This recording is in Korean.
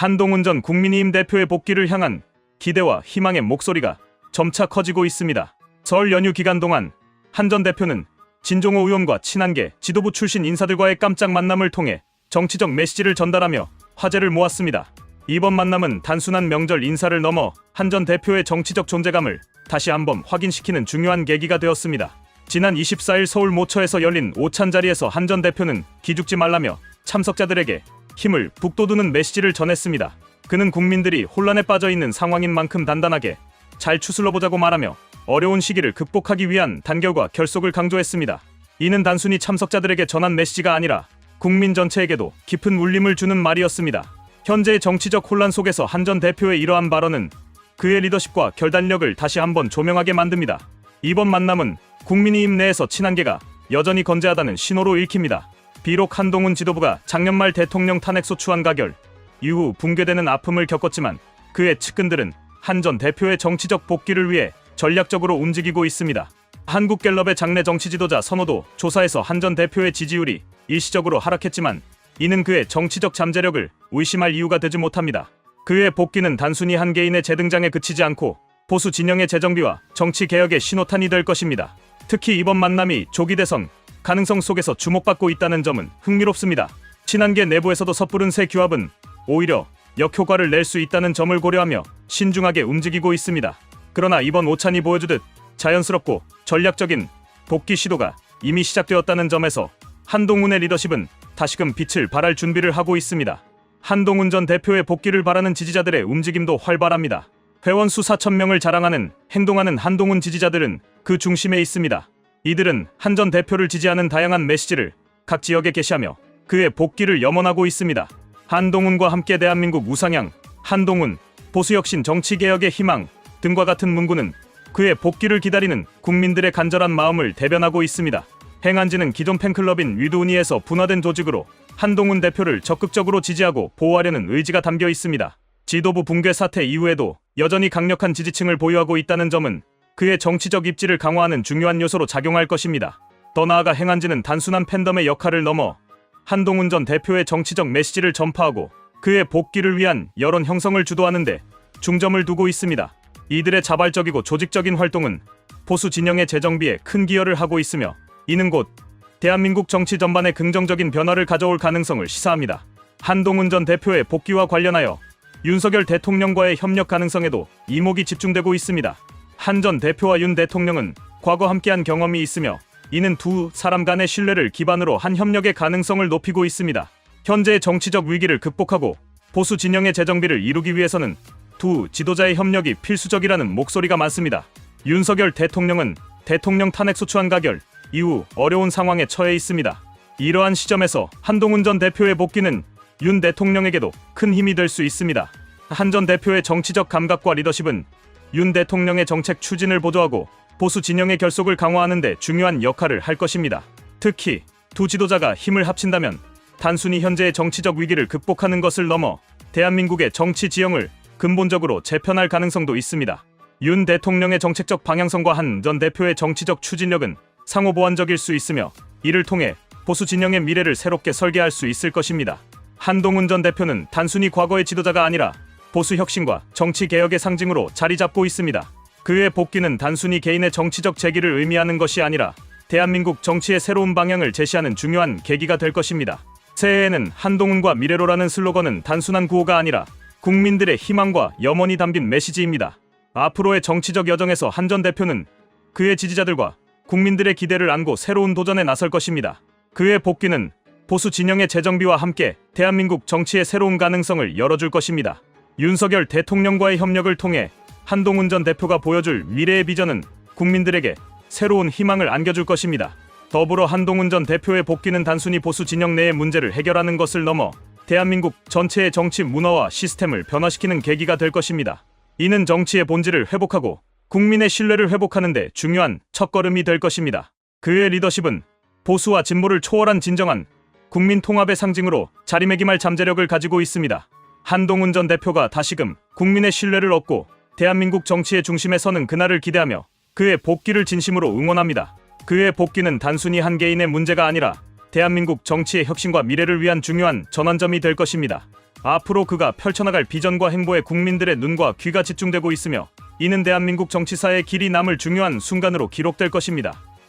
한동훈 전 국민의힘 대표의 복귀를 향한 기대와 희망의 목소리가 점차 커지고 있습니다. 설 연휴 기간 동안 한 전 대표는 진종호 의원과 친한계 지도부 출신 인사들과의 깜짝 만남을 통해 정치적 메시지를 전달하며 화제를 모았습니다. 이번 만남은 단순한 명절 인사를 넘어 한 전 대표의 정치적 존재감을 다시 한번 확인시키는 중요한 계기가 되었습니다. 지난 24일 서울 모처에서 열린 오찬 자리에서 한 전 대표는 기죽지 말라며 참석자들에게 힘을 북돋우는 메시지를 전했습니다. 그는 국민들이 혼란에 빠져있는 상황인 만큼 단단하게 잘 추슬러보자고 말하며 어려운 시기를 극복하기 위한 단결과 결속을 강조했습니다. 이는 단순히 참석자들에게 전한 메시지가 아니라 국민 전체에게도 깊은 울림을 주는 말이었습니다. 현재의 정치적 혼란 속에서 한 전 대표의 이러한 발언은 그의 리더십과 결단력을 다시 한번 조명하게 만듭니다. 이번 만남은 국민의힘 내에서 친한계가 여전히 건재하다는 신호로 읽힙니다. 비록 한동훈 지도부가 작년 말 대통령 탄핵소추안 가결 이후 붕괴되는 아픔을 겪었지만 그의 측근들은 한 전 대표의 정치적 복귀를 위해 전략적으로 움직이고 있습니다. 한국갤럽의 장내 정치지도자 선호도 조사에서 한 전 대표의 지지율이 일시적으로 하락했지만 이는 그의 정치적 잠재력을 의심할 이유가 되지 못합니다. 그의 복귀는 단순히 한 개인의 재등장에 그치지 않고 보수 진영의 재정비와 정치 개혁의 신호탄이 될 것입니다. 특히 이번 만남이 조기 대선 가능성 속에서 주목받고 있다는 점은 흥미롭습니다. 친한계 내부에서도 섣부른 새 규합은 오히려 역효과를 낼 수 있다는 점을 고려하며 신중하게 움직이고 있습니다. 그러나 이번 오찬이 보여주듯 자연스럽고 전략적인 복귀 시도가 이미 시작되었다는 점에서 한동훈의 리더십은 다시금 빛을 발할 준비를 하고 있습니다. 한동훈 전 대표의 복귀를 바라는 지지자들의 움직임도 활발합니다. 회원 수 4,000명을 자랑하는 행동하는 한동훈 지지자들은 그 중심에 있습니다. 이들은 한 전 대표를 지지하는 다양한 메시지를 각 지역에 게시하며 그의 복귀를 염원하고 있습니다. 한동훈과 함께 대한민국 우상향, 한동훈, 보수혁신 정치개혁의 희망 등과 같은 문구는 그의 복귀를 기다리는 국민들의 간절한 마음을 대변하고 있습니다. 행안지는 기존 팬클럽인 위드우니에서 분화된 조직으로 한동훈 대표를 적극적으로 지지하고 보호하려는 의지가 담겨 있습니다. 지도부 붕괴 사태 이후에도 여전히 강력한 지지층을 보유하고 있다는 점은 그의 정치적 입지를 강화하는 중요한 요소로 작용할 것입니다. 더 나아가 행안지는 단순한 팬덤의 역할을 넘어 한동훈 전 대표의 정치적 메시지를 전파하고 그의 복귀를 위한 여론 형성을 주도하는 데 중점을 두고 있습니다. 이들의 자발적이고 조직적인 활동은 보수 진영의 재정비에 큰 기여를 하고 있으며 이는 곧 대한민국 정치 전반에 긍정적인 변화를 가져올 가능성을 시사합니다. 한동훈 전 대표의 복귀와 관련하여 윤석열 대통령과의 협력 가능성에도 이목이 집중되고 있습니다. 한 전 대표와 윤 대통령은 과거 함께한 경험이 있으며 이는 두 사람 간의 신뢰를 기반으로 한 협력의 가능성을 높이고 있습니다. 현재의 정치적 위기를 극복하고 보수 진영의 재정비를 이루기 위해서는 두 지도자의 협력이 필수적이라는 목소리가 많습니다. 윤석열 대통령은 대통령 탄핵소추안 가결 이후 어려운 상황에 처해 있습니다. 이러한 시점에서 한동훈 전 대표의 복귀는 윤 대통령에게도 큰 힘이 될 수 있습니다. 한 전 대표의 정치적 감각과 리더십은 윤 대통령의 정책 추진을 보조하고 보수 진영의 결속을 강화하는 데 중요한 역할을 할 것입니다. 특히 두 지도자가 힘을 합친다면 단순히 현재의 정치적 위기를 극복하는 것을 넘어 대한민국의 정치 지형을 근본적으로 재편할 가능성도 있습니다. 윤 대통령의 정책적 방향성과 한 전 대표의 정치적 추진력은 상호 보완적일 수 있으며 이를 통해 보수 진영의 미래를 새롭게 설계할 수 있을 것입니다. 한동훈 전 대표는 단순히 과거의 지도자가 아니라 보수 혁신과 정치 개혁의 상징으로 자리 잡고 있습니다. 그의 복귀는 단순히 개인의 정치적 재기를 의미하는 것이 아니라 대한민국 정치의 새로운 방향을 제시하는 중요한 계기가 될 것입니다. 새해에는 한동훈과 미래로라는 슬로건은 단순한 구호가 아니라 국민들의 희망과 염원이 담긴 메시지입니다. 앞으로의 정치적 여정에서 한 전 대표는 그의 지지자들과 국민들의 기대를 안고 새로운 도전에 나설 것입니다. 그의 복귀는 보수 진영의 재정비와 함께 대한민국 정치의 새로운 가능성을 열어줄 것입니다. 윤석열 대통령과의 협력을 통해 한동훈 전 대표가 보여줄 미래의 비전은 국민들에게 새로운 희망을 안겨줄 것입니다. 더불어 한동훈 전 대표의 복귀는 단순히 보수 진영 내의 문제를 해결하는 것을 넘어 대한민국 전체의 정치 문화와 시스템을 변화시키는 계기가 될 것입니다. 이는 정치의 본질을 회복하고 국민의 신뢰를 회복하는 데 중요한 첫걸음이 될 것입니다. 그의 리더십은 보수와 진보를 초월한 진정한 국민 통합의 상징으로 자리매김할 잠재력을 가지고 있습니다. 한동훈 전 대표가 다시금 국민의 신뢰를 얻고 대한민국 정치의 중심에 서는 그날을 기대하며 그의 복귀를 진심으로 응원합니다. 그의 복귀는 단순히 한 개인의 문제가 아니라 대한민국 정치의 혁신과 미래를 위한 중요한 전환점이 될 것입니다. 앞으로 그가 펼쳐나갈 비전과 행보에 국민들의 눈과 귀가 집중되고 있으며 이는 대한민국 정치사에 길이 남을 중요한 순간으로 기록될 것입니다.